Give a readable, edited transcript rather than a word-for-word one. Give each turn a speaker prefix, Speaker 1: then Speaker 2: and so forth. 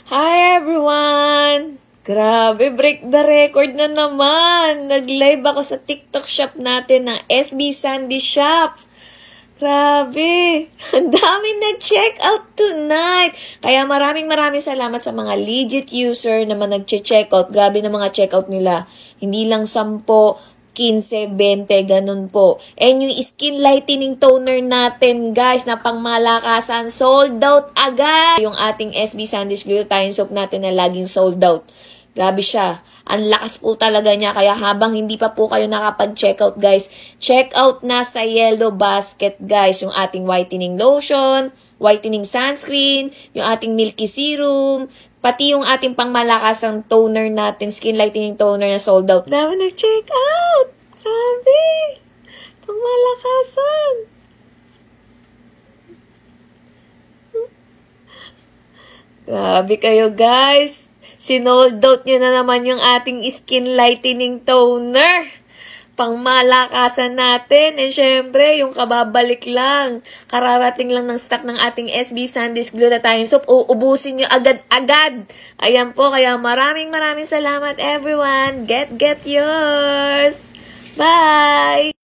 Speaker 1: Hi everyone! Grabe, break the record na naman! Nag-live ako sa TikTok shop natin ng SB Sandy Shop. Grabe! Ang dami nag-check out tonight! Kaya maraming salamat sa mga legit user naman nag-check out. Grabe na mga check out nila. Hindi lang 10, 15, 20, ganun po. And yung skin lightening toner natin, guys, na pangmalakasan, sold out agad. Yung ating SB Sandy's Glutathione Soap natin na laging sold out. Grabe siya. Ang lakas po talaga niya. Kaya habang hindi pa po kayo nakapag-check out, guys, check out na sa Yellow Basket, guys, yung ating whitening lotion, whitening sunscreen, yung ating milky serum, pati yung ating pangmalakasang toner natin, skin lightening toner na sold out. Dami nag-check out! Grabe! Pangmalakasan! Grabe kayo, guys! Sinold out nyo na naman yung ating skin lightening toner. Pangmalakasan natin. And syempre, yung kababalik lang. Kararating lang ng stock ng ating SB Sandy's Glutathione Soap. Uubusin nyo agad-agad. Ayan po. Kaya maraming salamat everyone. Get yours. Bye!